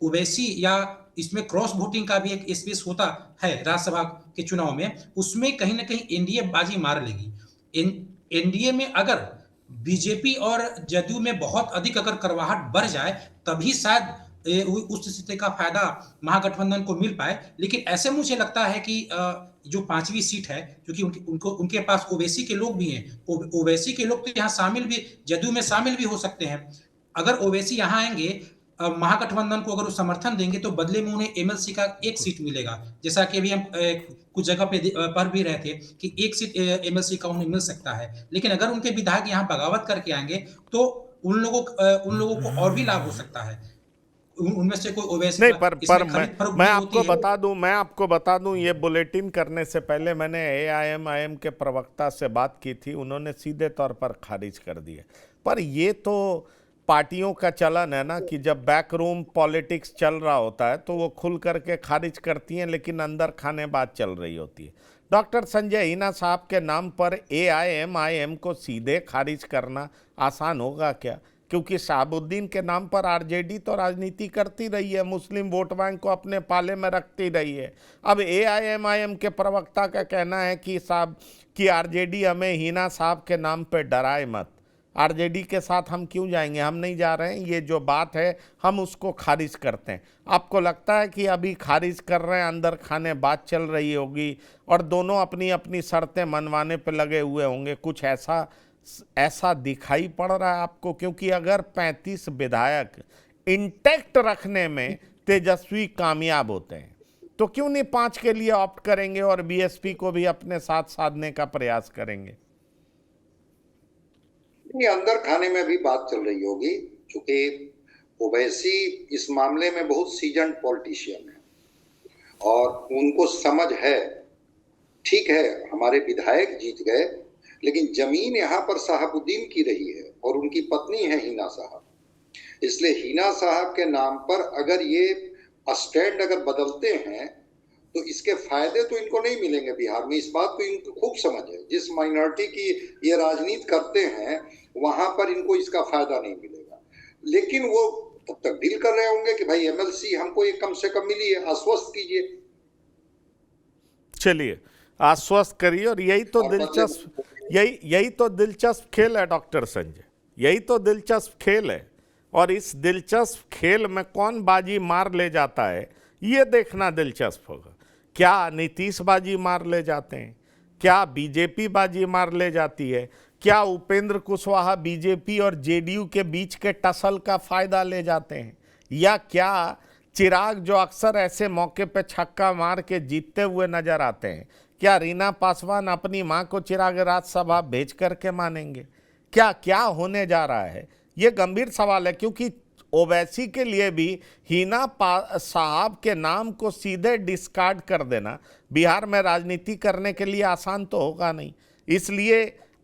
ओवैसी या इसमें क्रॉस वोटिंग का भी एक स्पेस होता है राज्यसभा के चुनाव में, उसमें कहीं ना कहीं एनडीए बाजी मार लेगी। एनडीए में अगर बीजेपी और जदयू में बहुत अधिक अगर करवाहट बढ़ जाए, तभी शायद उस स्थिति का फायदा महागठबंधन को मिल पाए। लेकिन ऐसे मुझे लगता है कि जो 5वीं सीट है, क्योंकि उनके पास ओवैसी के लोग भी हैं, ओवैसी के लोग तो यहाँ शामिल भी, जदयू में शामिल भी हो सकते हैं। अगर ओवैसी यहाँ आएंगे, महागठबंधन को अगर वो समर्थन देंगे, तो बदले में उन्हें एमएलसी का 1 सीट मिलेगा। जैसा कि अभी हम कुछ जगह पे पढ़ भी रहे थे कि 1 सीट एमएलसी का उन्हें मिल सकता है। लेकिन अगर उनके विधायक यहाँ बगावत करके आएंगे, तो उन लोगों को और भी लाभ हो सकता है। उनमें से कोई ओवैसी नहीं, पर मैं आपको बता दूं, ये बुलेटिन करने से पहले मैंने एआईएम के प्रवक्ता से बात की थी, उन्होंने सीधे तौर पर खारिज कर दिया। पर ये तो पार्टियों का चलन है ना कि जब बैकरूम पॉलिटिक्स चल रहा होता है तो वो खुल करके खारिज करती हैं, लेकिन अंदर खाने बात चल रही होती है। डॉक्टर संजय हिना साहब के नाम पर एआईएम को सीधे खारिज करना आसान होगा क्या? क्योंकि शहाबुद्दीन के नाम पर आरजेडी तो राजनीति करती रही है, मुस्लिम वोट बैंक को अपने पाले में रखती रही है। अब एआईएम के प्रवक्ता का कहना है कि साहब कि आरजेडी हमें हिना साहब के नाम पर डराए मत, आरजेडी के साथ हम क्यों जाएंगे, हम नहीं जा रहे हैं, ये जो बात है हम उसको खारिज करते हैं। आपको लगता है कि अभी खारिज कर रहे हैं, अंदर खाने बात चल रही होगी और दोनों अपनी अपनी शर्तें मनवाने पर लगे हुए होंगे, कुछ ऐसा दिखाई पड़ रहा है आपको? क्योंकि अगर 35 विधायक इंटैक्ट रखने में तेजस्वी कामयाब होते हैं, तो क्यों नहीं 5 के लिए ऑप्ट करेंगे और बीएसपी को भी अपने साथ साधने का प्रयास करेंगे? ये अंदर खाने में भी बात चल रही होगी, क्योंकि ओवैसी इस मामले में बहुत सीजन्ड पॉलिटिशियन है और उनको समझ है। ठीक है, हमारे विधायक जीत गए, लेकिन जमीन यहाँ पर शहाबुद्दीन की रही है और उनकी पत्नी है हिना साहब। इसलिए हिना साहब के नाम पर अगर ये स्टैंड अगर बदलते हैं तो इसके फायदे तो इनको नहीं मिलेंगे बिहार में। इस बात को इनको खूब समझ है। जिस माइनॉरिटी की ये राजनीति करते हैं वहां पर इनको इसका फायदा नहीं मिलेगा। लेकिन वो तब तक डील कर रहे होंगे कि भाई एमएलसी हमको ये कम से कम मिली है, आश्वस्त कीजिए। चलिए, आश्वस्त करिए। और यही तो दिलचस्प खेल है डॉक्टर संजय, यही तो दिलचस्प खेल है। और इस दिलचस्प खेल में कौन बाजी मार ले जाता है, ये देखना दिलचस्प होगा। क्या नीतीश बाजी मार ले जाते हैं? क्या बीजेपी बाजी मार ले जाती है? क्या उपेंद्र कुशवाहा बीजेपी और जेडीयू के बीच के टसल का फायदा ले जाते हैं? या क्या चिराग, जो अक्सर ऐसे मौके पे छक्का मार के जीतते हुए नजर आते हैं, क्या रीना पासवान अपनी मां को चिराग राज्यसभा भेज करके मानेंगे? क्या होने जा रहा है? ये गंभीर सवाल है, क्योंकि ओवैसी के लिए भी हिना साहब के नाम को सीधे डिस्कार्ड कर देना बिहार में राजनीति करने के लिए आसान तो होगा नहीं। इसलिए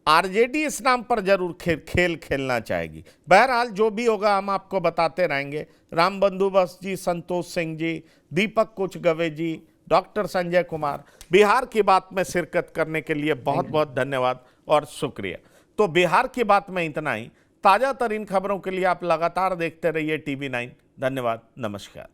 आरजेडी इस नाम पर जरूर खेल खेलना चाहेगी। बहरहाल जो भी होगा हम आपको बताते रहेंगे। राम बंदोबस्त जी, संतोष सिंह जी, दीपक कुचगवे जी, डॉक्टर संजय कुमार, बिहार की बात में शिरकत करने के लिए बहुत बहुत धन्यवाद और शुक्रिया। तो बिहार की बात में इतना ही। ताज़ा तरीन खबरों के लिए आप लगातार देखते रहिए TV9। धन्यवाद, नमस्कार।